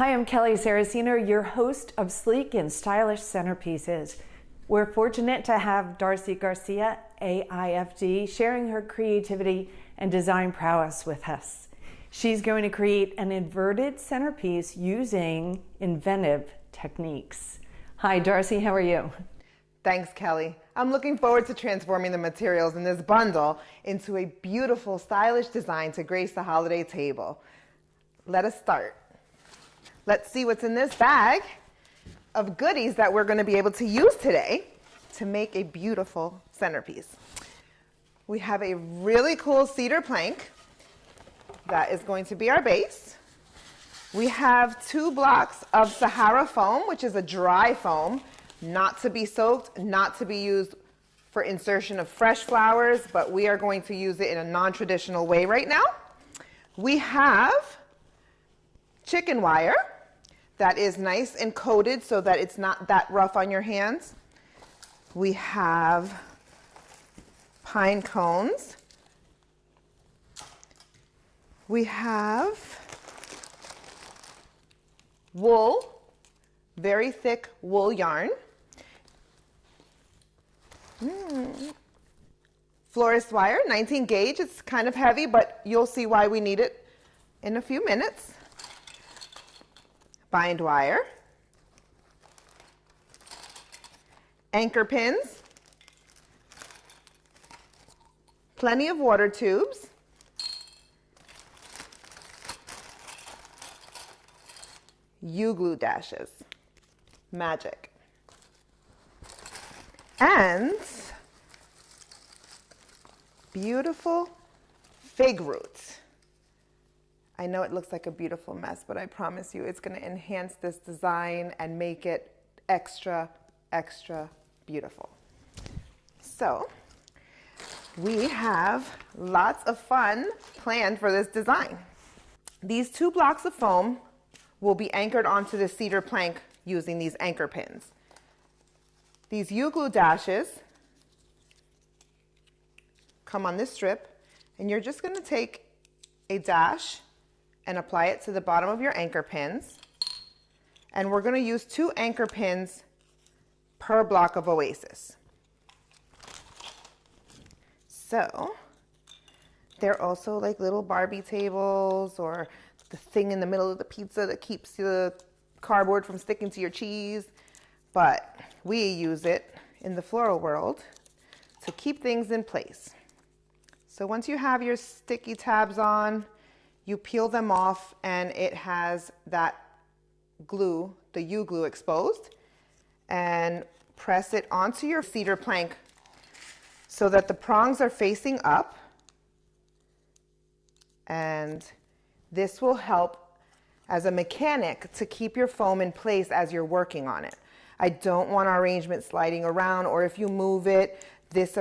Hi, I'm Kelly Saraceno, your host of Sleek and Stylish Centerpieces. We're fortunate to have Darcie Garcia, AIFD, sharing her creativity and design prowess with us. She's going to create an inverted centerpiece using inventive techniques. Hi, Darcie, how are you? Thanks, Kelly. I'm looking forward to transforming the materials in this bundle into a beautiful, stylish design to grace the holiday table. Let us start. Let's see what's in this bag of goodies that we're going to be able to use today to make a beautiful centerpiece. We have a really cool cedar plank that is going to be our base. We have 2 blocks of Sahara foam, which is a dry foam, not to be soaked, not to be used for insertion of fresh flowers, but we are going to use it in a non-traditional way right now. We have chicken wire that is nice and coated so that it's not that rough on your hands. We have pine cones. We have wool, very thick wool yarn. Florist wire, 19 gauge. It's kind of heavy, but you'll see why we need it in a few minutes. Bind wire, anchor pins, plenty of water tubes, U-glue dashes, magic, and beautiful fig roots. I know it looks like a beautiful mess, but I promise you it's going to enhance this design and make it extra, extra beautiful. So we have lots of fun planned for this design. These 2 blocks of foam will be anchored onto the cedar plank using these anchor pins. These U-glue dashes come on this strip, and you're just going to take a dash and apply it to the bottom of your anchor pins. And we're going to use 2 anchor pins per block of Oasis. So they're also like little Barbie tables, or the thing in the middle of the pizza that keeps the cardboard from sticking to your cheese. But we use it in the floral world to keep things in place. So once you have your sticky tabs on, you peel them off, and it has that glue, the U-glue, exposed, and press it onto your cedar plank so that the prongs are facing up, and this will help as a mechanic to keep your foam in place as you're working on it. I don't want our arrangement sliding around, or if you move it, this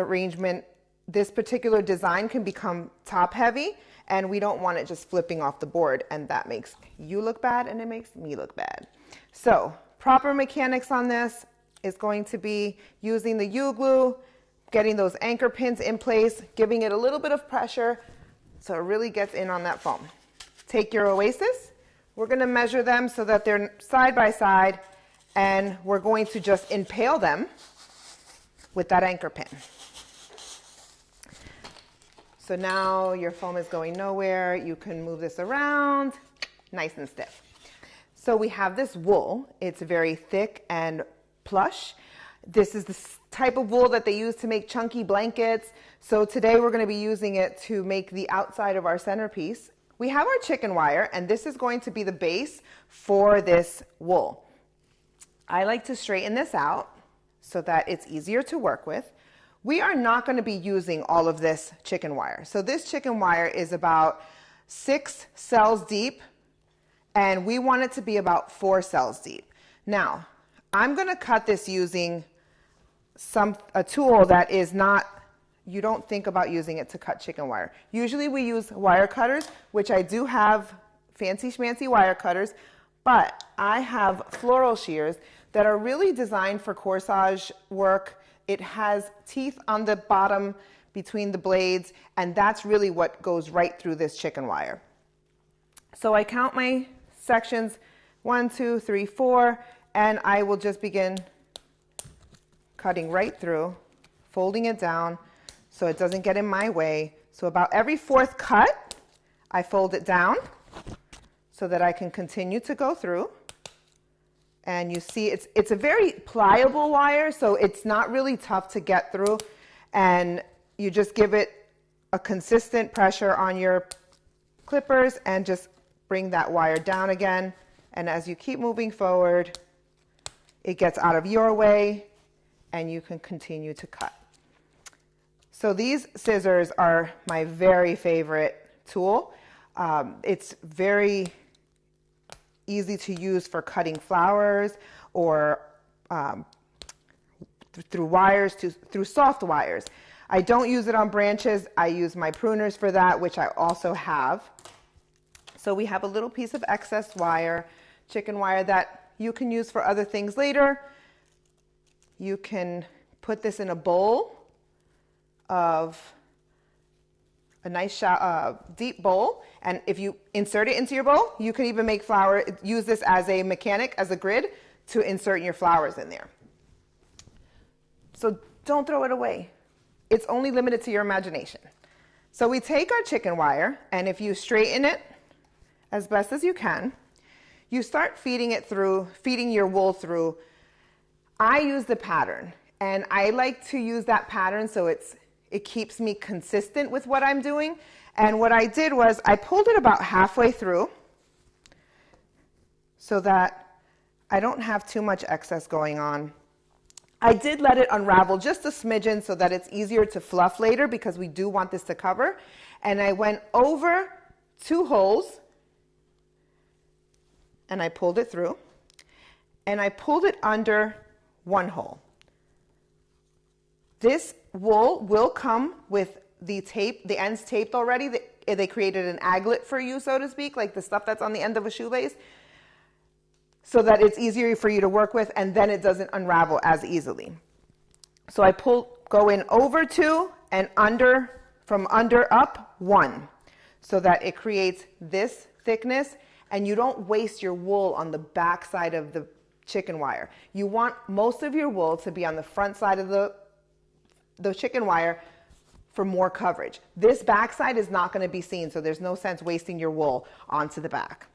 particular design can become top heavy, and we don't want it just flipping off the board, and that makes you look bad and it makes me look bad. So proper mechanics on this is going to be using the U-glue, getting those anchor pins in place, giving it a little bit of pressure so it really gets in on that foam. Take your Oasis. We're going to measure them so that they're side by side, and we're going to just impale them with that anchor pin. So now your foam is going nowhere. You can move this around, nice and stiff. So we have this wool. It's very thick and plush. This is the type of wool that they use to make chunky blankets. So today we're going to be using it to make the outside of our centerpiece. We have our chicken wire, and this is going to be the base for this wool. I like to straighten this out so that it's easier to work with. We are not going to be using all of this chicken wire. So this chicken wire is about 6 cells deep, and we want it to be about 4 cells deep. Now, I'm going to cut this using a tool that is not, you don't think about using it to cut chicken wire. Usually we use wire cutters, which I do have fancy schmancy wire cutters, but I have floral shears that are really designed for corsage work. It has teeth on the bottom between the blades, and that's really what goes right through this chicken wire. So I count my sections 1, 2, 3, 4, and I will just begin cutting right through, folding it down so it doesn't get in my way. So about every fourth cut, I fold it down so that I can continue to go through. And you see it's a very pliable wire, so it's not really tough to get through. And you just give it a consistent pressure on your clippers and just bring that wire down again. And as you keep moving forward, it gets out of your way and you can continue to cut. So these scissors are my very favorite tool. It's very easy to use for cutting flowers or through wires, through soft wires. I don't use it on branches. I use my pruners for that, which I also have. So we have a little piece of excess wire, chicken wire, that you can use for other things later. You can put this in a bowl of a nice deep bowl, and if you insert it into your bowl, you can even make flower, use this as a mechanic, as a grid, to insert your flowers in there. So don't throw it away. It's only limited to your imagination. So we take our chicken wire, and if you straighten it as best as you can, you start feeding it through, feeding your wool through. I use the pattern, and I like to use that pattern so it keeps me consistent with what I'm doing. And what I did was I pulled it about halfway through so that I don't have too much excess going on. I did let it unravel just a smidgen so that it's easier to fluff later, because we do want this to cover. And I went over 2 holes and I pulled it through, and I pulled it under 1 hole. This wool will come with the tape, the ends taped already. They created an aglet for you, so to speak, like the stuff that's on the end of a shoelace, so that it's easier for you to work with, and then it doesn't unravel as easily. So I go in over 2 and under, from under up 1, so that it creates this thickness, and you don't waste your wool on the back side of the chicken wire. You want most of your wool to be on the front side of the chicken wire for more coverage. This back side is not going to be seen, so there's no sense wasting your wool onto the back.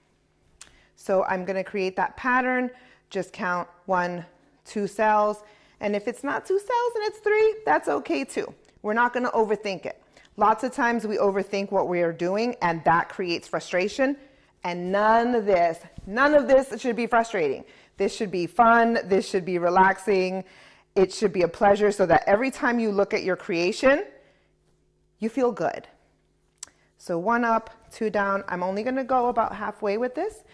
So I'm going to create that pattern, just count 1, 2 cells, and if it's not 2 cells and it's 3, that's okay too. We're not going to overthink it. Lots of times we overthink what we are doing, and that creates frustration, and none of this should be frustrating. This should be fun, this should be relaxing, it should be a pleasure, so that every time you look at your creation, you feel good. So 1 up, 2 down. I'm only going to go about halfway with this,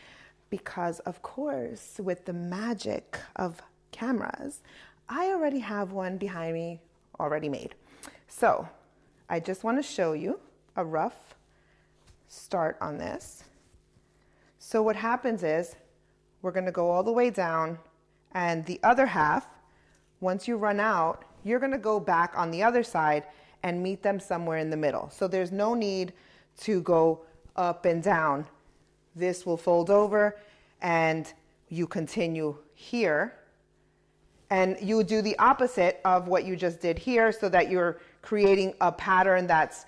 because of course, with the magic of cameras, I already have one behind me already made. So I just want to show you a rough start on this. So what happens is we're going to go all the way down, and the other half, once you run out, you're going to go back on the other side and meet them somewhere in the middle. So there's no need to go up and down. This will fold over, and you continue here. And you do the opposite of what you just did here, so that you're creating a pattern that's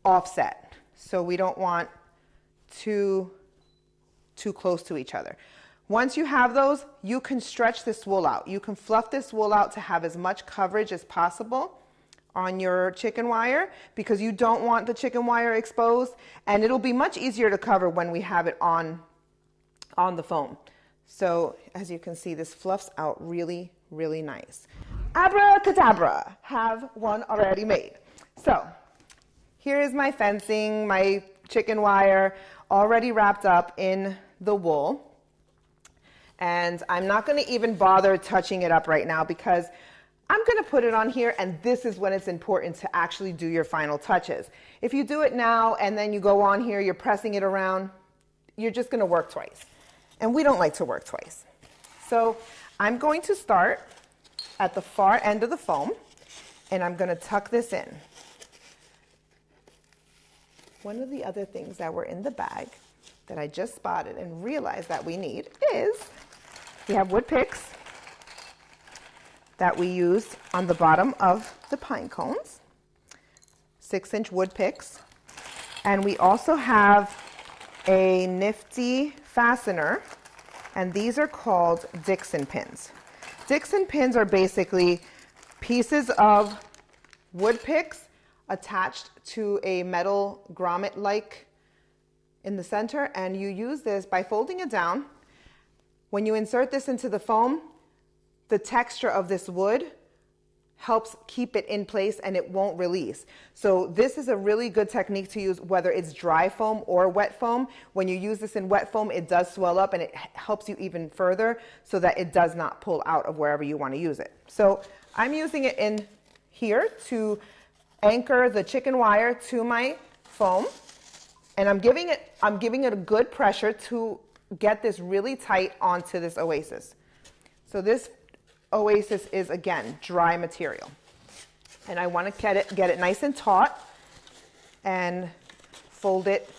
offset. So we don't want too close to each other. Once you have those, you can stretch this wool out. You can fluff this wool out to have as much coverage as possible on your chicken wire, because you don't want the chicken wire exposed, and it'll be much easier to cover when we have it on the foam. So as you can see, this fluffs out really, really nice. Abracadabra, have one already made. So here is my fencing, my chicken wire already wrapped up in the wool. And I'm not going to even bother touching it up right now, because I'm going to put it on here, and this is when it's important to actually do your final touches. If you do it now and then you go on here, you're pressing it around, you're just going to work twice. And we don't like to work twice. So I'm going to start at the far end of the foam, and I'm going to tuck this in. One of the other things that were in the bag that I just spotted and realized that we need is, we have wood picks that we use on the bottom of the pine cones, 6-inch wood picks. And we also have a nifty fastener, and these are called Dixon pins. Dixon pins are basically pieces of wood picks attached to a metal grommet-like in the center, and you use this by folding it down. When you insert this into the foam, the texture of this wood helps keep it in place and it won't release. So this is a really good technique to use whether it's dry foam or wet foam. When you use this in wet foam, it does swell up and it helps you even further so that it does not pull out of wherever you want to use it. So I'm using it in here to anchor the chicken wire to my foam, and I'm giving it a good pressure to get this really tight onto this oasis. So this oasis is, again, dry material. And I want to get it nice and taut and fold it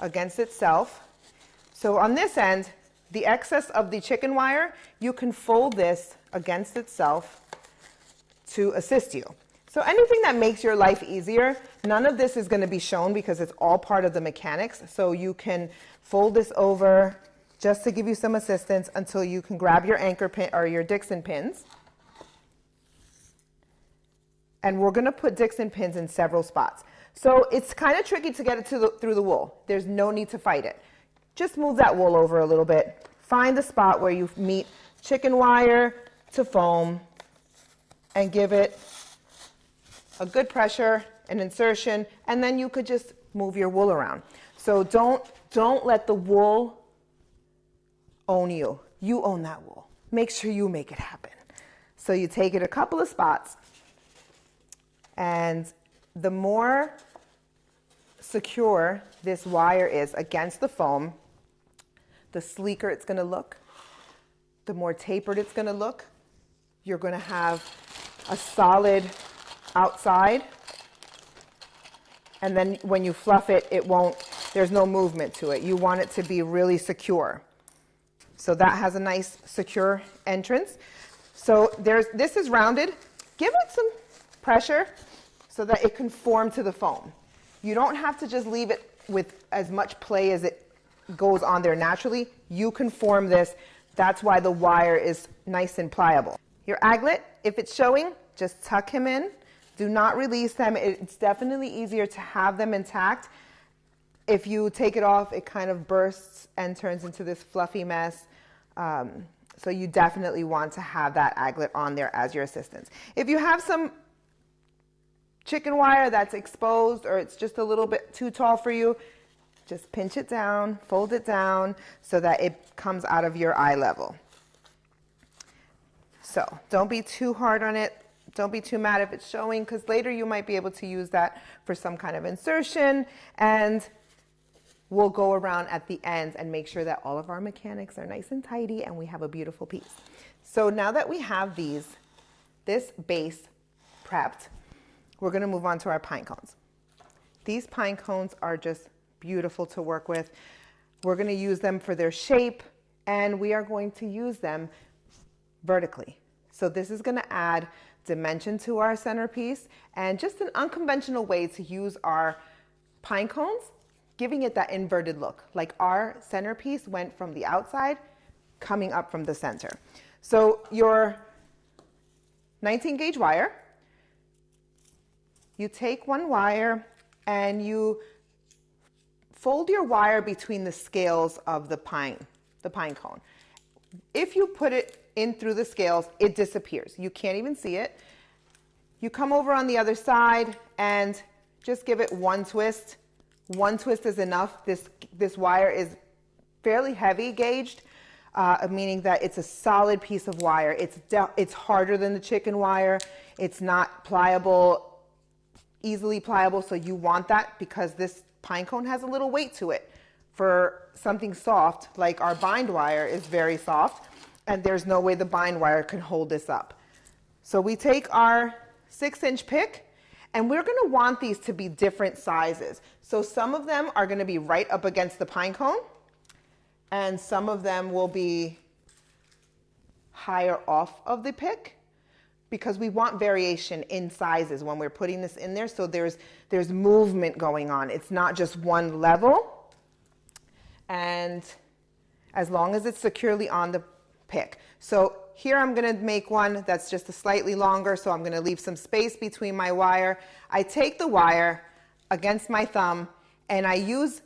against itself. So on this end, the excess of the chicken wire, you can fold this against itself to assist you. So anything that makes your life easier, none of this is going to be shown because it's all part of the mechanics. So you can fold this over just to give you some assistance until you can grab your anchor pin or your Dixon pins. And we're going to put Dixon pins in several spots. So it's kind of tricky to get it through the wool. There's no need to fight it. Just move that wool over a little bit. Find the spot where you meet chicken wire to foam and give it a good pressure and insertion, and then you could just move your wool around. So don't let the wool own you. You own that wool. Make sure you make it happen. So you take it a couple of spots, and the more secure this wire is against the foam, the sleeker it's going to look, the more tapered it's going to look. You're going to have a solid outside, and then when you fluff it, there's no movement to it. You want it to be really secure. So that has a nice secure entrance. So this is rounded. Give it some pressure so that it can form to the foam. You don't have to just leave it with as much play as it goes on there naturally. You can form this. That's why the wire is nice and pliable. Your aglet, if it's showing, just tuck him in. Do not release them. It's definitely easier to have them intact. If you take it off, it kind of bursts and turns into this fluffy mess. So you definitely want to have that aglet on there as your assistance. If you have some chicken wire that's exposed or it's just a little bit too tall for you, just pinch it down, fold it down so that it comes out of your eye level. So don't be too hard on it. Don't be too mad if it's showing, because later you might be able to use that for some kind of insertion, and we'll go around at the ends and make sure that all of our mechanics are nice and tidy and we have a beautiful piece. So now that we have this base prepped, we're going to move on to our pine cones. These pine cones are just beautiful to work with. We're going to use them for their shape, and we are going to use them vertically. So this is going to add dimension to our centerpiece and just an unconventional way to use our pine cones, giving it that inverted look, like our centerpiece went from the outside coming up from the center. So your 19 gauge wire, you take one wire and you fold your wire between the scales of the pine cone. If you put it in through the scales, it disappears. You can't even see it. You come over on the other side and just give it one twist. One twist is enough. This wire is fairly heavy gauged, meaning that it's a solid piece of wire. It's harder than the chicken wire. It's not pliable, easily pliable, so you want that because this pine cone has a little weight to it. For something soft, like our bind wire is very soft, and there's no way the bind wire can hold this up. So we take our 6-inch pick And we're going to want these to be different sizes. So some of them are going to be right up against the pine cone, and some of them will be higher off of the pick, because we want variation in sizes when we're putting this in there. So there's movement going on. It's not just one level. And as long as it's securely on the pick. So here I'm going to make one that's just a slightly longer. So I'm going to leave some space between my wire. I take the wire against my thumb, and I use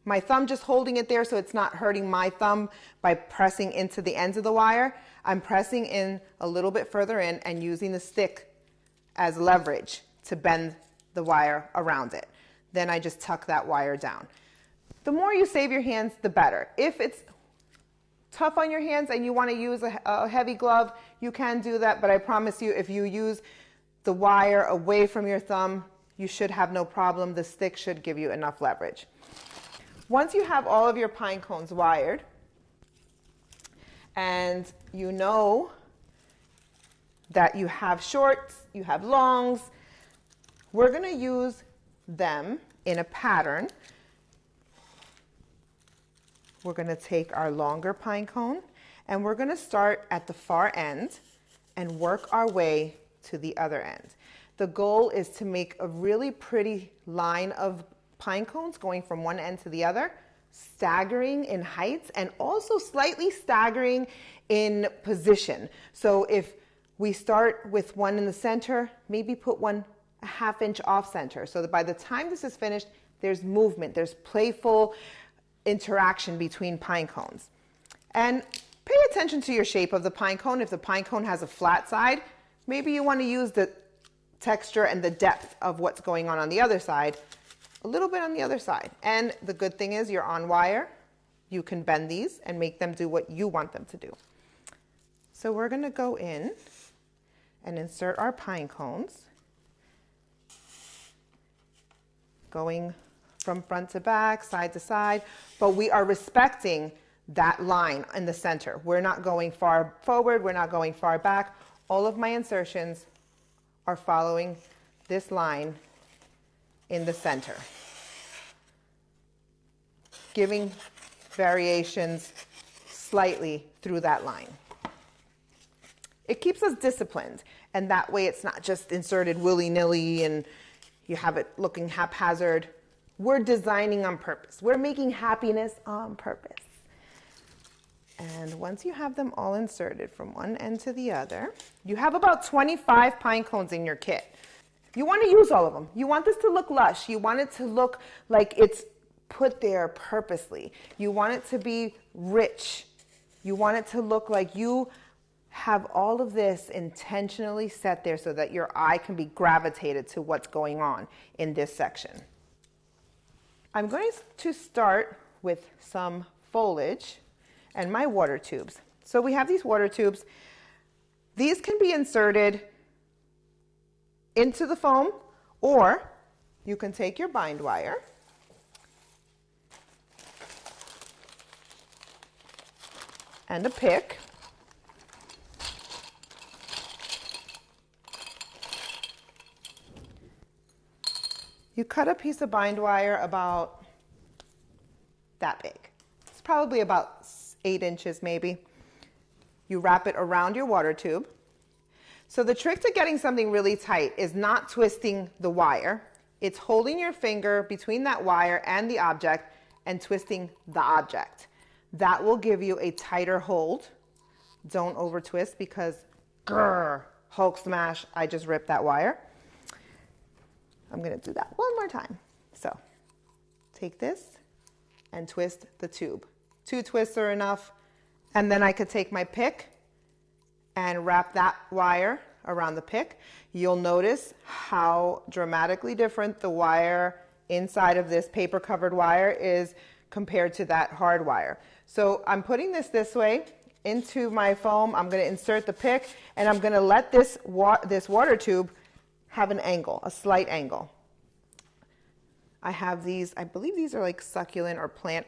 my thumb just holding it there so it's not hurting my thumb by pressing into the ends of the wire. I'm pressing in a little bit further in and using the stick as leverage to bend the wire around it. Then I just tuck that wire down. The more you save your hands, the better. If it's tough on your hands and you want to use a heavy glove, you can do that, but I promise you, if you use the wire away from your thumb, you should have no problem. The stick should give you enough leverage. Once you have all of your pine cones wired, and you know that you have shorts, you have longs, we're going to use them in a pattern. We're going to take our longer pine cone, and we're going to start at the far end and work our way to the other end. The goal is to make a really pretty line of pine cones going from one end to the other, staggering in heights and also slightly staggering in position. So if we start with one in the center, maybe put one a ½ inch off center, so that by the time this is finished, there's movement, there's playful interaction between pine cones. And pay attention to your shape of the pine cone. If the pine cone has a flat side, maybe you want to use the texture and the depth of what's going on the other side, a little bit on the other side. And the good thing is you're on wire. You can bend these and make them do what you want them to do. So we're going to go in and insert our pine cones, going from front to back, side to side, but we are respecting that line in the center. We're not going far forward, we're not going far back. All of my insertions are following this line in the center, giving variations slightly through that line. It keeps us disciplined, and that way it's not just inserted willy-nilly and you have it looking haphazard. We're designing on purpose. We're making happiness on purpose. And once you have them all inserted from one end to the other, you have about 25 pine cones in your kit. You want to use all of them. You want this to look lush. You want it to look like it's put there purposely. You want it to be rich. You want it to look like you have all of this intentionally set there so that your eye can be gravitated to what's going on in this section. I'm going to start with some foliage and my water tubes. So we have these water tubes. These can be inserted into the foam, or you can take your bind wire and a pick, you cut a piece of bind wire about that big. It's probably about 8 inches maybe. You wrap it around your water tube. So the trick to getting something really tight is not twisting the wire. It's holding your finger between that wire and the object and twisting the object. That will give you a tighter hold. Don't over twist because Hulk smash, I just ripped that wire. I'm going to do that one more time. So take this and twist the tube. 2 twists are enough. And then I could take my pick and wrap that wire around the pick. You'll notice how dramatically different the wire inside of this paper covered wire is compared to that hard wire. So I'm putting this way into my foam. I'm going to insert the pick, and I'm going to let this water tube have an angle, a slight angle. I have these, I believe these are like succulent or plant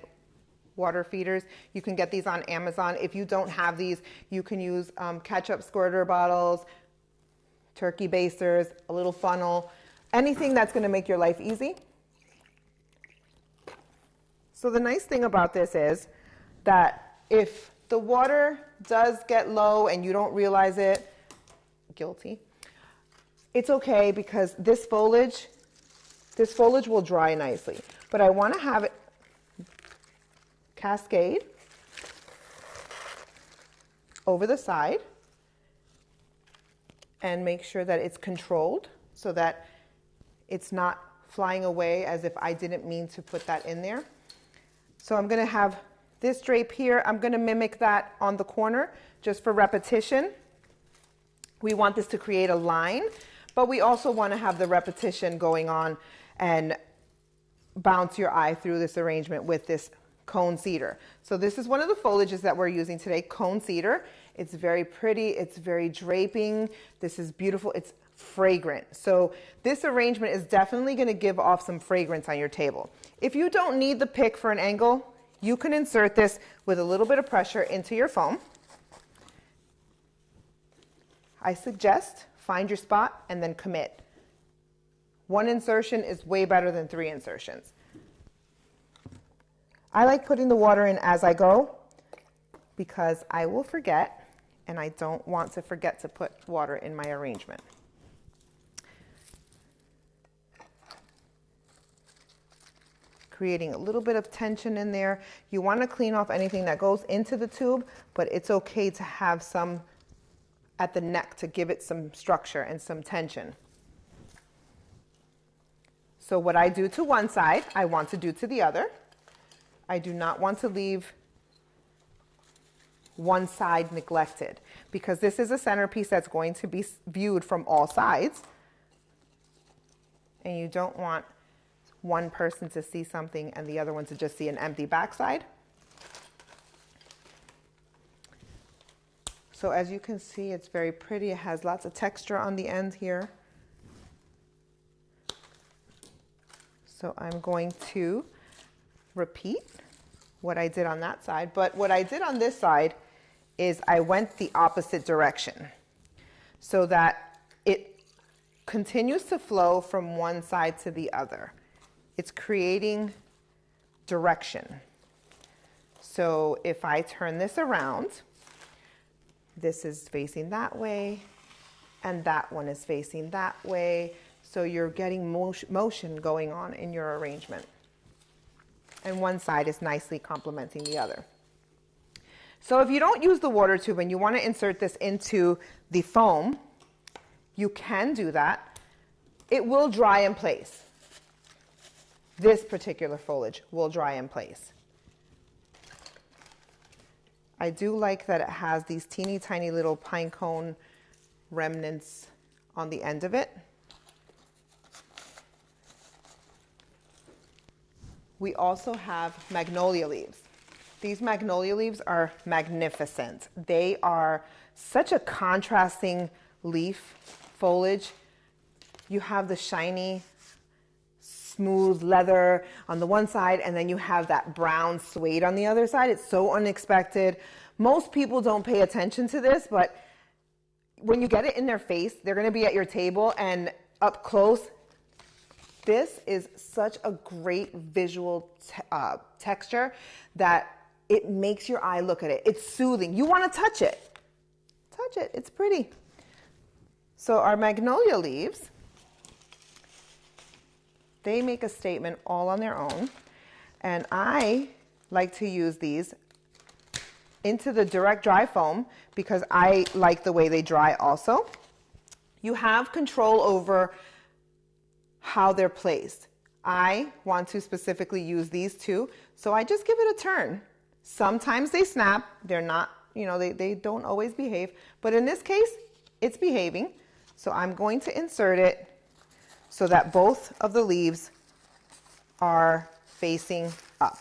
water feeders. You can get these on Amazon. If you don't have these, you can use ketchup squirter bottles, turkey basters, a little funnel, anything that's going to make your life easy. So the nice thing about this is that if the water does get low and you don't realize it, guilty, it's okay because this foliage will dry nicely. But I want to have it cascade over the side and make sure that it's controlled so that it's not flying away as if I didn't mean to put that in there. So I'm going to have this drape here. I'm going to mimic that on the corner just for repetition. We want this to create a line, but we also want to have the repetition going on and bounce your eye through this arrangement with this cone cedar. So this is one of the foliages that we're using today, cone cedar. It's very pretty. It's very draping. This is beautiful. It's fragrant. So this arrangement is definitely going to give off some fragrance on your table. If you don't need the pick for an angle, you can insert this with a little bit of pressure into your foam. I suggest find your spot and then commit. One insertion is way better than 3 insertions. I like putting the water in as I go because I will forget, and I don't want to forget to put water in my arrangement. Creating a little bit of tension in there. You want to clean off anything that goes into the tube, but it's okay to have some at the neck to give it some structure and some tension. So what I do to one side, I want to do to the other. I do not want to leave one side neglected because this is a centerpiece that's going to be viewed from all sides. And you don't want one person to see something and the other one to just see an empty backside. So as you can see, it's very pretty. It has lots of texture on the end here. So I'm going to repeat what I did on that side. But what I did on this side is I went the opposite direction so that it continues to flow from one side to the other. It's creating direction. So if I turn this around, this is facing that way, and that one is facing that way. So you're getting motion going on in your arrangement. And one side is nicely complementing the other. So if you don't use the water tube and you want to insert this into the foam, you can do that. It will dry in place. This particular foliage will dry in place. I do like that it has these teeny tiny little pine cone remnants on the end of it. We also have magnolia leaves. These magnolia leaves are magnificent. They are such a contrasting leaf foliage. You have the shiny, smooth leather on the one side, and then you have that brown suede on the other side. It's so unexpected. Most people don't pay attention to this, but when you get it in their face, they're going to be at your table, and up close, this is such a great visual texture that it makes your eye look at it. It's soothing. You want to touch it. Touch it. It's pretty. So our magnolia leaves, they make a statement all on their own. And I like to use these into the direct dry foam because I like the way they dry also. You have control over how they're placed. I want to specifically use these two, so I just give it a turn. Sometimes they snap. They're not, they don't always behave. But in this case, it's behaving. So I'm going to insert it so that both of the leaves are facing up.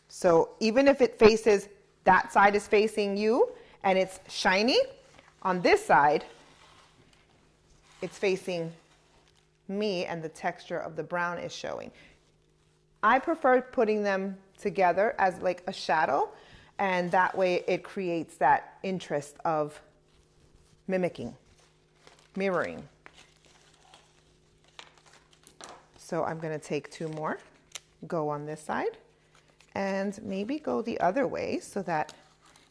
So even if it faces, that side is facing you and it's shiny, on this side, it's facing me and the texture of the brown is showing. I prefer putting them together as like a shadow, and that way it creates that interest of mimicking, mirroring. So I'm going to take 2 more, go on this side, and maybe go the other way so that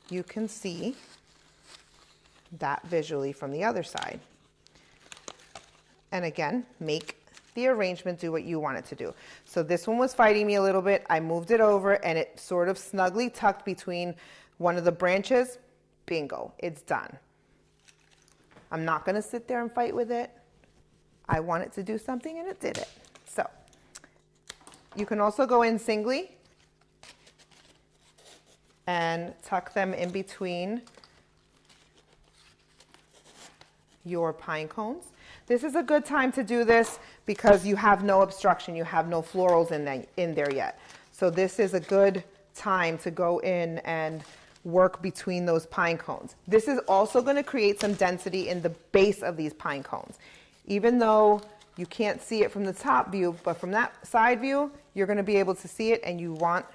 you can see that visually from the other side. And again, make the arrangement do what you want it to do. So this one was fighting me a little bit. I moved it over and it sort of snugly tucked between one of the branches. Bingo, it's done. I'm not going to sit there and fight with it. I want it to do something and it did it. So you can also go in singly and tuck them in between your pine cones. This is a good time to do this because you have no obstruction, you have no florals in there yet. So this is a good time to go in and work between those pine cones. This is also going to create some density in the base of these pine cones. Even though you can't see it from the top view, but from that side view, you're going to be able to see it, and you want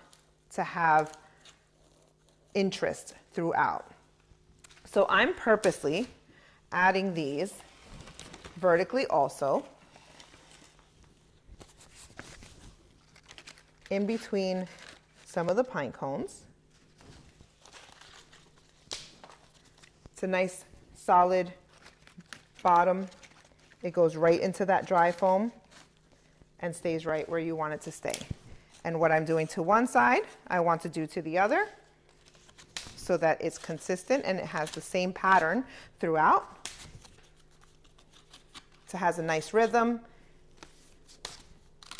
to have interest throughout. So I'm purposely adding these vertically also in between some of the pine cones. It's a nice solid bottom. It goes right into that dry foam and stays right where you want it to stay. And what I'm doing to one side, I want to do to the other so that it's consistent and it has the same pattern throughout. It has a nice rhythm.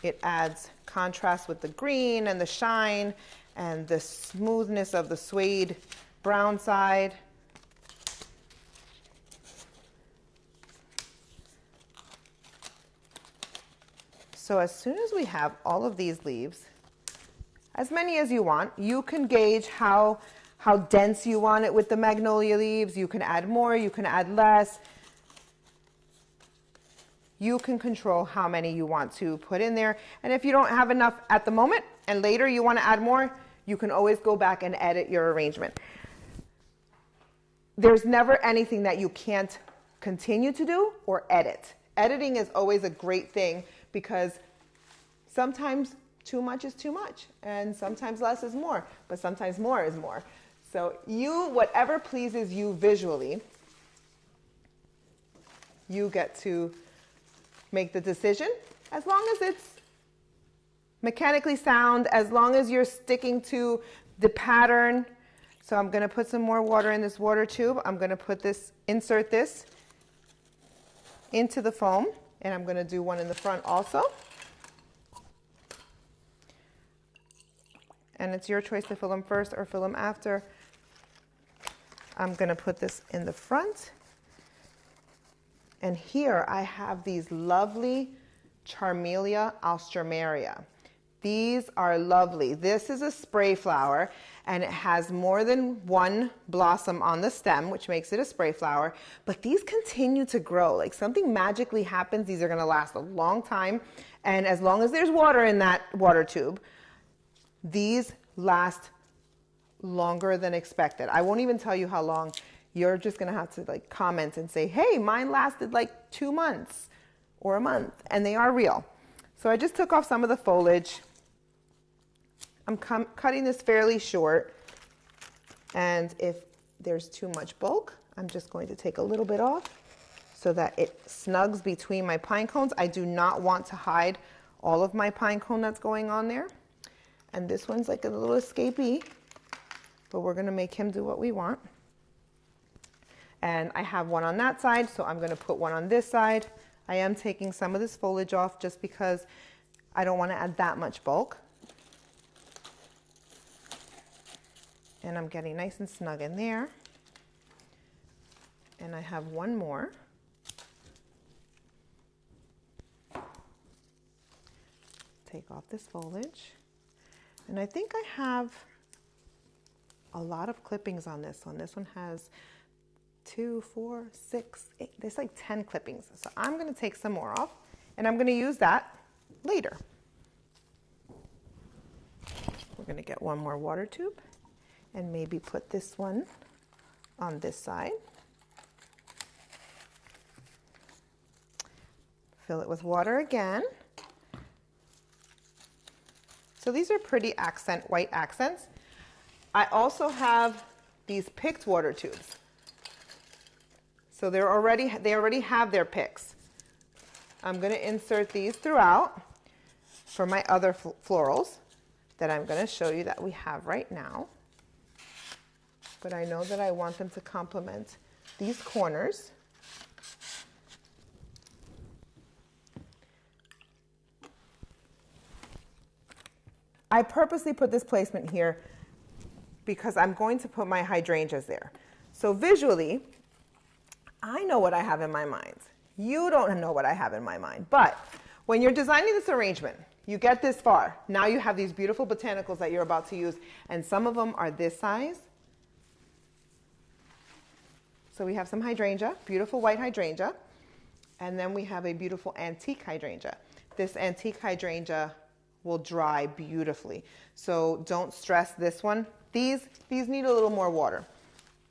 It adds contrast with the green and the shine and the smoothness of the suede brown side. So as soon as we have all of these leaves, as many as you want, you can gauge how dense you want it with the magnolia leaves. You can add more, you can add less. You can control how many you want to put in there. And if you don't have enough at the moment and later you want to add more, you can always go back and edit your arrangement. There's never anything that you can't continue to do or edit. Editing is always a great thing because sometimes too much is too much and sometimes less is more, but sometimes more is more. So whatever pleases you visually, you get to make the decision as long as it's mechanically sound, as long as you're sticking to the pattern. So I'm going to put some more water in this water tube. I'm going to insert this into the foam, and I'm going to do one in the front also. And it's your choice to fill them first or fill them after. I'm going to put this in the front. And here I have these lovely Charmelia alstroemeria. These are lovely. This is a spray flower, and it has more than one blossom on the stem, which makes it a spray flower. But these continue to grow. Like something magically happens. These are going to last a long time. And as long as there's water in that water tube, these last longer than expected. I won't even tell you how long. You're just going to have to comment and say, hey, mine lasted 2 months or a month, and they are real. So I just took off some of the foliage. I'm cutting this fairly short, and if there's too much bulk, I'm just going to take a little bit off so that it snugs between my pine cones. I do not want to hide all of my pine cone that's going on there. And this one's like a little escapee, but we're going to make him do what we want. And I have one on that side, so I'm going to put one on this side. I am taking some of this foliage off just because I don't want to add that much bulk. And I'm getting nice and snug in there. And I have one more. Take off this foliage. And I think I have a lot of clippings on this one. This one has 2, 4, 6, 8. There's 10 clippings. So I'm going to take some more off, and I'm going to use that later. We're going to get one more water tube and maybe put this one on this side. Fill it with water again. So these are pretty white accents. I also have these picked water tubes. So they already have their picks. I'm going to insert these throughout for my other florals that I'm going to show you that we have right now. But I know that I want them to complement these corners. I purposely put this placement here because I'm going to put my hydrangeas there. So visually, I know what I have in my mind. You don't know what I have in my mind. But when you're designing this arrangement, you get this far. Now you have these beautiful botanicals that you're about to use, and some of them are this size. So we have some hydrangea, beautiful white hydrangea, and then we have a beautiful antique hydrangea. This antique hydrangea will dry beautifully. So don't stress this one. These need a little more water.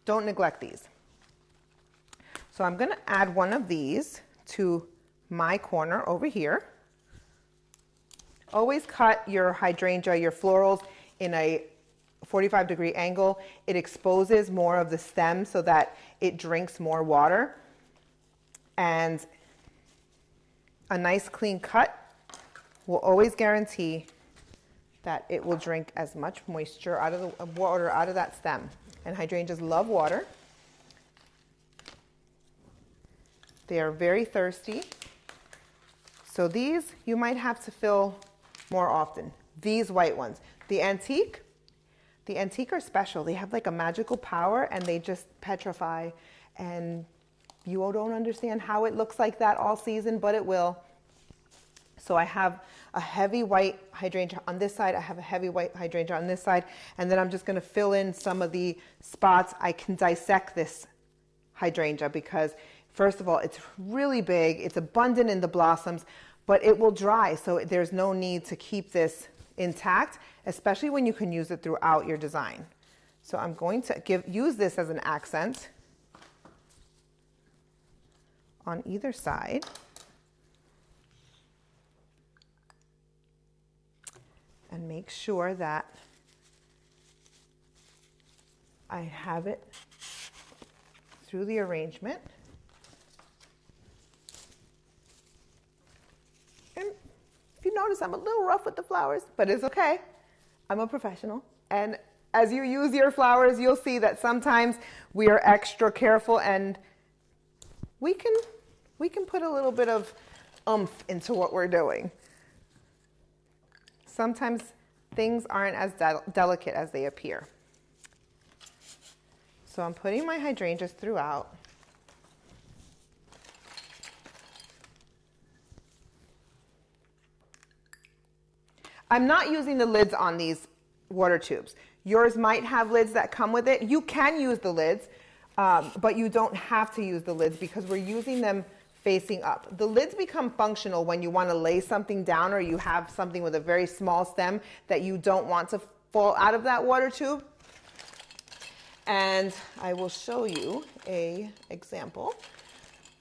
Don't neglect these. So I'm going to add one of these to my corner over here. Always cut your hydrangea, your florals, in a 45-degree angle. It exposes more of the stem so that it drinks more water. And a nice clean cut will always guarantee that it will drink as much moisture out of the water out of that stem. And hydrangeas love water. They are very thirsty. So these you might have to fill more often. These white ones. The antique are special. They have like a magical power and they just petrify. And you don't understand how it looks like that all season, but it will. So I have a heavy white hydrangea on this side. I have a heavy white hydrangea on this side. And then I'm just going to fill in some of the spots. I can dissect this hydrangea because, first of all, it's really big. It's abundant in the blossoms, but it will dry. So there's no need to keep this intact, especially when you can use it throughout your design. So I'm going to use this as an accent on either side. And make sure that I have it through the arrangement. And if you notice, I'm a little rough with the flowers, but it's okay. I'm a professional. And as you use your flowers, you'll see that sometimes we are extra careful, and we can put a little bit of oomph into what we're doing. Sometimes things aren't as delicate as they appear. So I'm putting my hydrangeas throughout. I'm not using the lids on these water tubes. Yours might have lids that come with it. You can use the lids, but you don't have to use the lids because we're using them facing up. The lids become functional when you want to lay something down or you have something with a very small stem that you don't want to fall out of that water tube. And I will show you an example.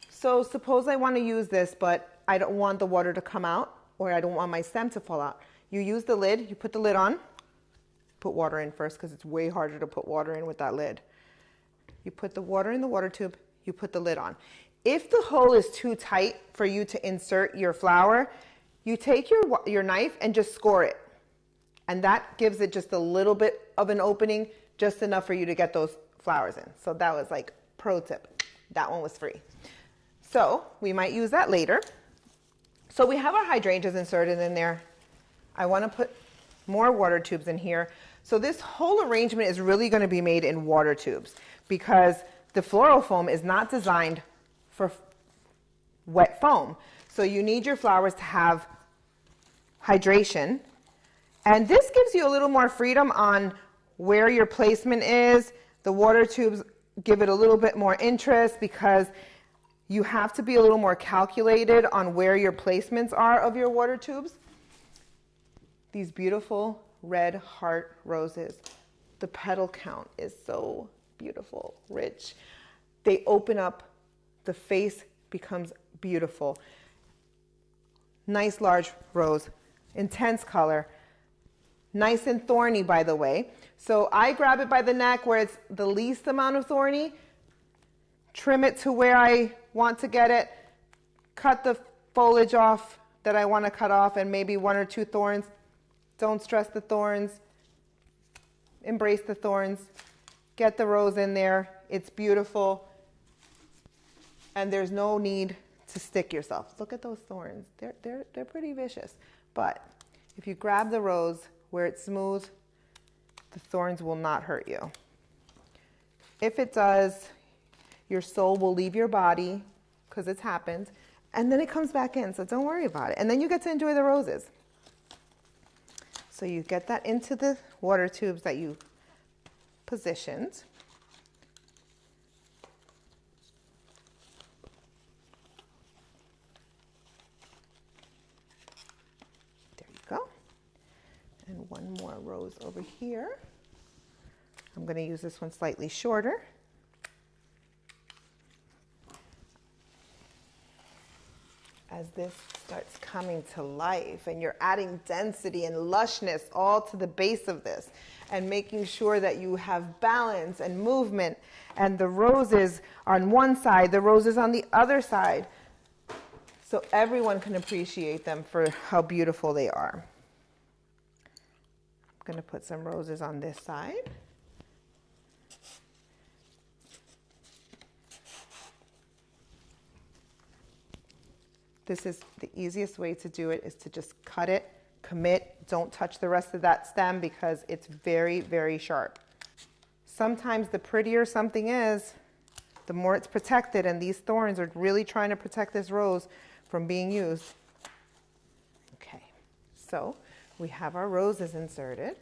So suppose I want to use this, but I don't want the water to come out, or I don't want my stem to fall out. You use the lid, you put the lid on, put water in first because it's way harder to put water in with that lid. You put the water in the water tube, you put the lid on. If the hole is too tight for you to insert your flower, you take your knife and just score it. And that gives it just a little bit of an opening, just enough for you to get those flowers in. So that was like pro tip. That one was free. So we might use that later. So we have our hydrangeas inserted in there. I want to put more water tubes in here. So this whole arrangement is really going to be made in water tubes because the floral foam is not designed for wet foam. So you need your flowers to have hydration. And this gives you a little more freedom on where your placement is. The water tubes give it a little bit more interest because you have to be a little more calculated on where your placements are of your water tubes. These beautiful red heart roses. The petal count is so beautiful, rich. They open up, the face becomes beautiful. Nice large rose, intense color, nice and thorny, by the way. So I grab it by the neck where it's the least amount of thorny, trim it to where I want to get it, cut the foliage off that I want to cut off, and maybe 1 or 2 thorns. Don't stress the thorns. Embrace the thorns. Get the rose in there. It's beautiful. And there's no need to stick yourself. Look at those thorns. They're pretty vicious. But if you grab the rose where it's smooth, the thorns will not hurt you. If it does, your soul will leave your body because it's happened, and then it comes back in, so don't worry about it. And then you get to enjoy the roses. So you get that into the water tubes that you positioned. There you go. And one more rose over here. I'm going to use this one slightly shorter. As this starts coming to life and you're adding density and lushness all to the base of this and making sure that you have balance and movement, and the roses on one side, the roses on the other side, so everyone can appreciate them for how beautiful they are. I'm going to put some roses on this side. This is the easiest way to do it, is to just cut it, commit, don't touch the rest of that stem because it's very, very sharp. Sometimes the prettier something is, the more it's protected, and these thorns are really trying to protect this rose from being used. Okay, so we have our roses inserted.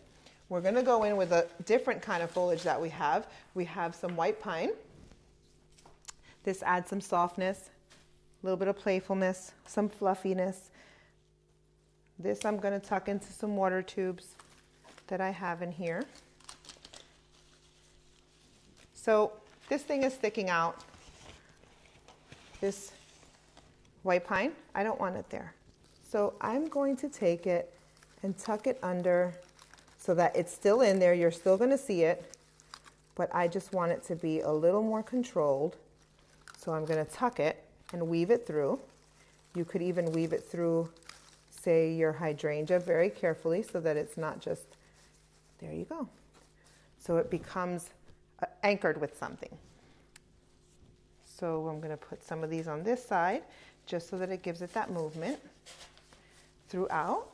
We're going to go in with a different kind of foliage that we have. We have some white pine. This adds some softness, a little bit of playfulness, some fluffiness. This I'm going to tuck into some water tubes that I have in here. So this thing is sticking out. This white pine, I don't want it there. So I'm going to take it and tuck it under so that it's still in there. You're still going to see it, but I just want it to be a little more controlled. So I'm going to tuck it and weave it through. You could even weave it through, say, your hydrangea very carefully so that it's not just, there you go. So it becomes anchored with something. So I'm going to put some of these on this side just so that it gives it that movement throughout.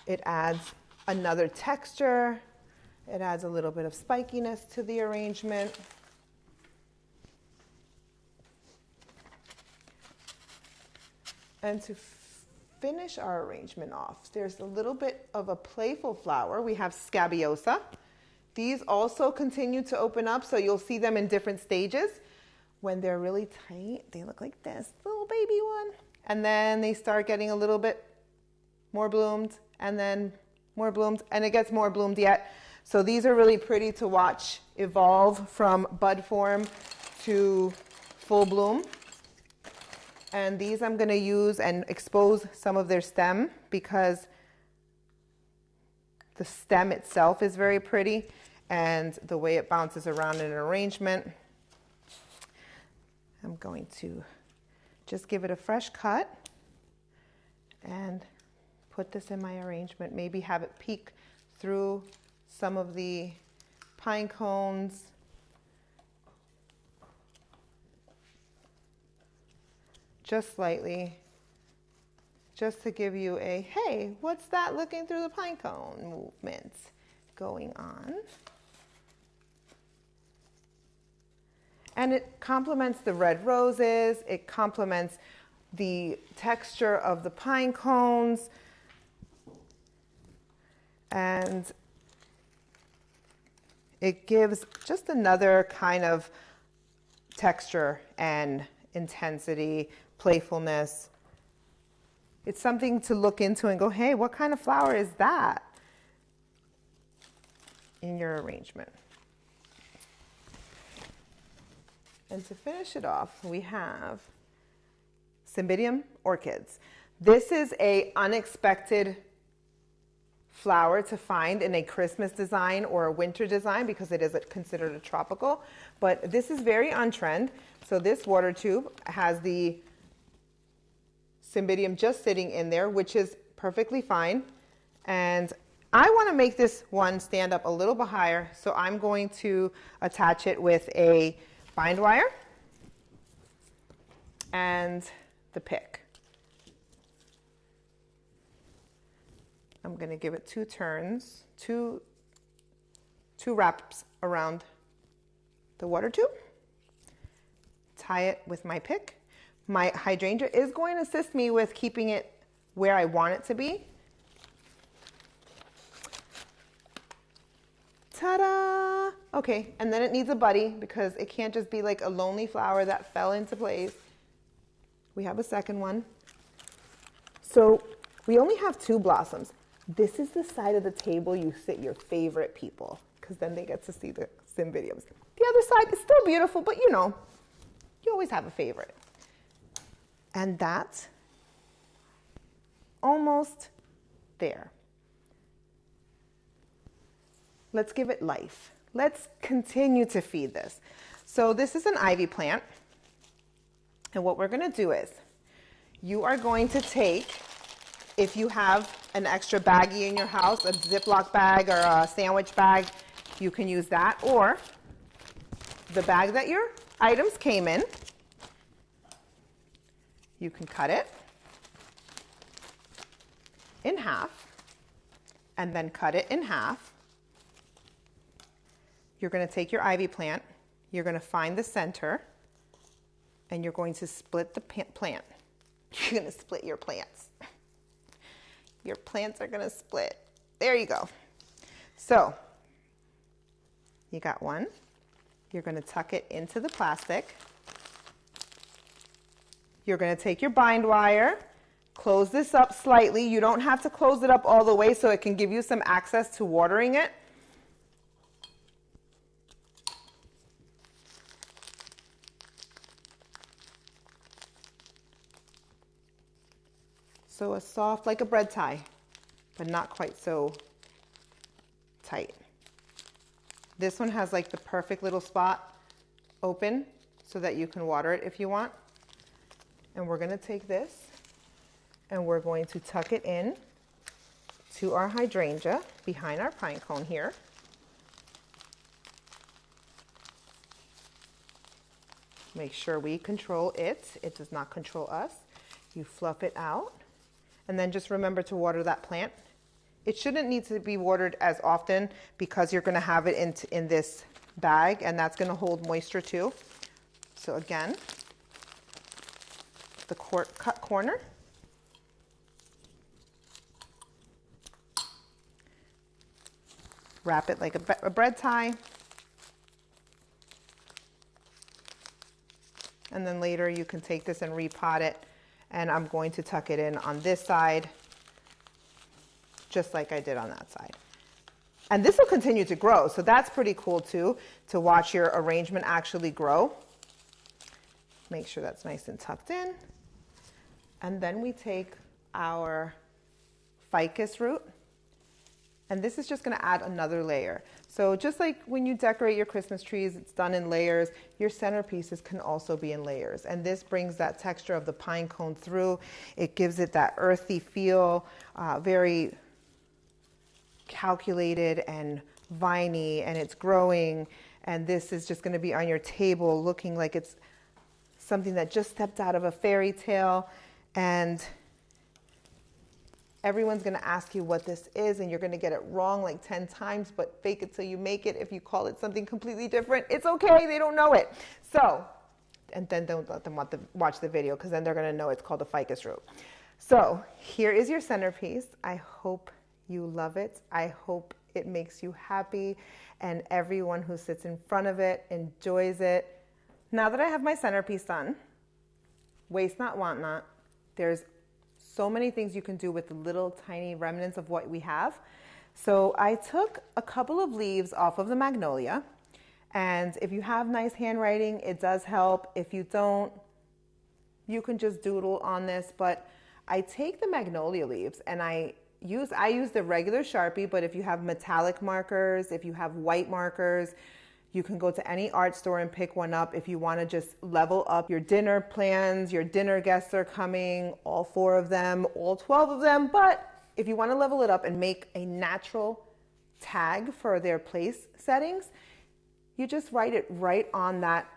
It adds another texture. It adds a little bit of spikiness to the arrangement. And to finish our arrangement off, there's a little bit of a playful flower. We have Scabiosa. These also continue to open up, so you'll see them in different stages. When they're really tight, they look like this, little baby one. And then they start getting a little bit more bloomed, and then more bloomed, and it gets more bloomed yet. So these are really pretty to watch evolve from bud form to full bloom. And these I'm going to use and expose some of their stem because the stem itself is very pretty, and the way it bounces around in an arrangement. I'm going to just give it a fresh cut and put this in my arrangement. Maybe have it peek through some of the pine cones. Just slightly, just to give you a, hey, what's that looking through the pine cone movement going on? And it complements the red roses, it complements the texture of the pine cones, and it gives just another kind of texture and intensity, playfulness. It's something to look into and go, hey, what kind of flower is that in your arrangement? And to finish it off, we have Cymbidium orchids. This is an unexpected flower to find in a Christmas design or a winter design because it is considered a tropical, but this is very on trend. So this water tube has the Cymbidium just sitting in there, which is perfectly fine. And I want to make this one stand up a little bit higher, so I'm going to attach it with a bind wire and the pick. I'm going to give it 2 turns, two wraps around the water tube. Tie it with my pick. My hydrangea is going to assist me with keeping it where I want it to be. Ta-da! Okay, and then it needs a buddy because it can't just be like a lonely flower that fell into place. We have a second one. So we only have 2 blossoms. This is the side of the table you sit your favorite people because then they get to see the cymbidiums. The other side is still beautiful, but you know, you always have a favorite. And that's almost there. Let's give it life. Let's continue to feed this. So this is an ivy plant. And what we're going to do is you are going to take, if you have an extra baggie in your house, a Ziploc bag or a sandwich bag, you can use that. Or the bag that your items came in, you can cut it in half and then cut it in half. You're going to take your ivy plant, you're going to find the center, and you're going to split the plant. You're going to split your plants. Your plants are going to split. There you go. So you got one. You're going to tuck it into the plastic. You're going to take your bind wire, close this up slightly. You don't have to close it up all the way so it can give you some access to watering it. So a soft, like a bread tie, but not quite so tight. This one has like the perfect little spot open so that you can water it if you want. And we're going to take this and we're going to tuck it in to our hydrangea behind our pine cone here. Make sure we control it. It does not control us. You fluff it out. And then just remember to water that plant. It shouldn't need to be watered as often because you're going to have it in this bag, and that's going to hold moisture too. So again, the cut corner. Wrap it like a bread tie. And then later you can take this and repot it. And I'm going to tuck it in on this side, just like I did on that side. And this will continue to grow, so that's pretty cool too, to watch your arrangement actually grow. Make sure that's nice and tucked in. And then we take our ficus root, and this is just going to add another layer. So just like when you decorate your Christmas trees, it's done in layers, your centerpieces can also be in layers. And this brings that texture of the pine cone through. It gives it that earthy feel, very calculated and viney, and it's growing. And this is just going to be on your table looking like it's something that just stepped out of a fairy tale. And everyone's going to ask you what this is, and you're going to get it wrong like 10 times, but fake it till you make it. If you call it something completely different, it's okay. They don't know it. So, and then don't let them watch the video because then they're going to know it's called a ficus root. So here is your centerpiece. I hope you love it. I hope it makes you happy, and everyone who sits in front of it enjoys it. Now that I have my centerpiece done, waste not, want not, there's so many things you can do with the little tiny remnants of what we have. So I took a couple of leaves off of the magnolia, And if you have nice handwriting, it does help. If you don't, you can just doodle on this. But I take the Magnolia leaves and I use the regular Sharpie, but if you have metallic markers, if you have white markers, you can go to any art store and pick one up if you want to just level up your dinner plans. Your dinner guests are coming, all 4 of them, all 12 of them. But if you want to level it up and make a natural tag for their place settings, you just write it right on that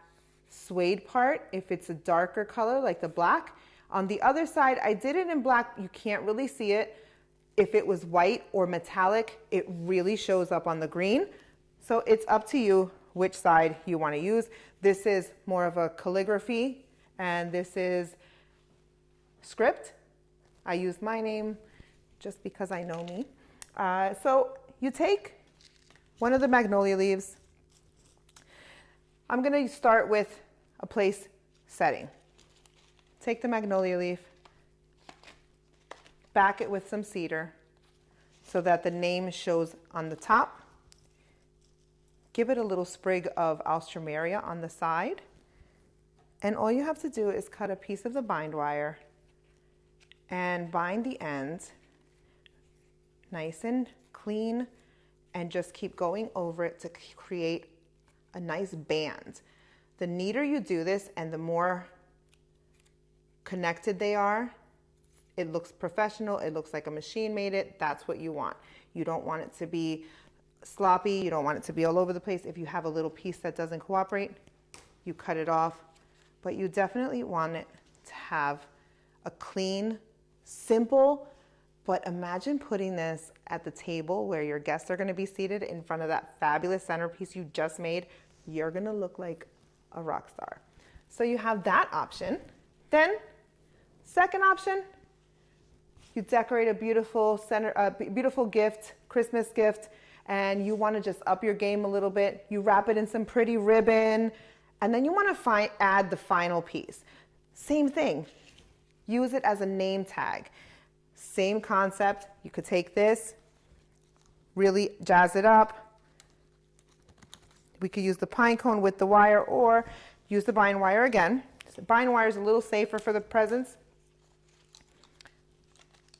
suede part if it's a darker color like the black. On the other side, I did it in black. You can't really see it. If it was white or metallic, it really shows up on the green. So it's up to you which side you want to use. This is more of a calligraphy, and this is script. I use my name just because I know me. So you take one of the Magnolia leaves. I'm going to start with a place setting. Take the Magnolia leaf, back it with some cedar so that the name shows on the top. Give it a little sprig of alstroemeria on the side. And all you have to do is cut a piece of the bind wire and bind the ends nice and clean, and just keep going over it to create a nice band. The neater you do this and the more connected they are, it looks professional, it looks like a machine made it. That's what you want. You don't want it to be sloppy, you don't want it to be all over the place. If you have a little piece that doesn't cooperate, you cut it off. But you definitely want it to have a clean, simple, but imagine putting this at the table where your guests are going to be seated in front of that fabulous centerpiece you just made. You're going to look like a rock star. So you have that option. Then, second option, you decorate a beautiful beautiful gift, Christmas gift, and you want to just up your game a little bit. You wrap it in some pretty ribbon, and then you want to add the final piece. Same thing. Use it as a name tag. Same concept. You could take this, really jazz it up. We could use the pine cone with the wire, or use the bind wire again. The bind wire is a little safer for the presents.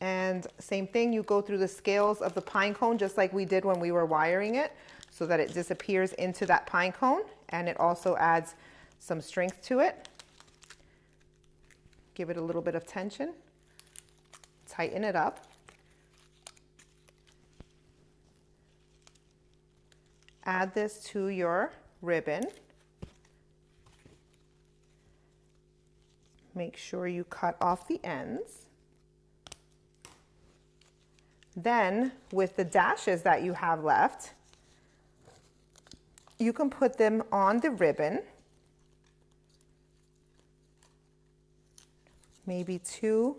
And same thing, you go through the scales of the pine cone just like we did when we were wiring it, so that it disappears into that pine cone, and it also adds some strength to it. Give it a little bit of tension. Tighten it up. Add this to your ribbon. Make sure you cut off the ends. Then, with the dashes that you have left, you can put them on the ribbon. Maybe 2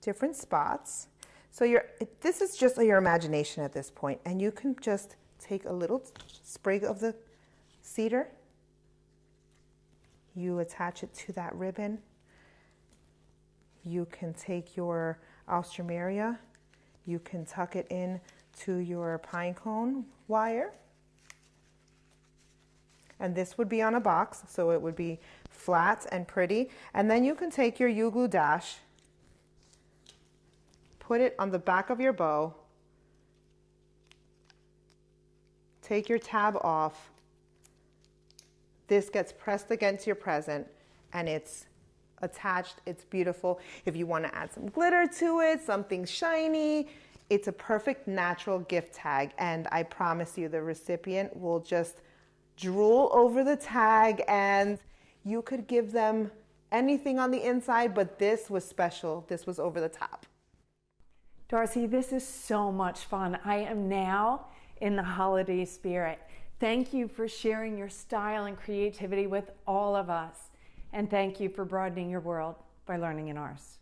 different spots. So this is just your imagination at this point, and you can just take a little sprig of the cedar. You attach it to that ribbon. You can take your alstroemeria. You can tuck it in to your pine cone wire. And this would be on a box, so it would be flat and pretty. And then you can take your U-glue dash, put it on the back of your bow, take your tab off. This gets pressed against your present, and it's attached. It's beautiful. If you want to add some glitter to it, something shiny, it's a perfect natural gift tag. And I promise you, the recipient will just drool over the tag, and you could give them anything on the inside, but this was special. This was over the top. Darcie, this is so much fun. I am now in the holiday spirit. Thank you for sharing your style and creativity with all of us. And thank you for broadening your world by learning in ours.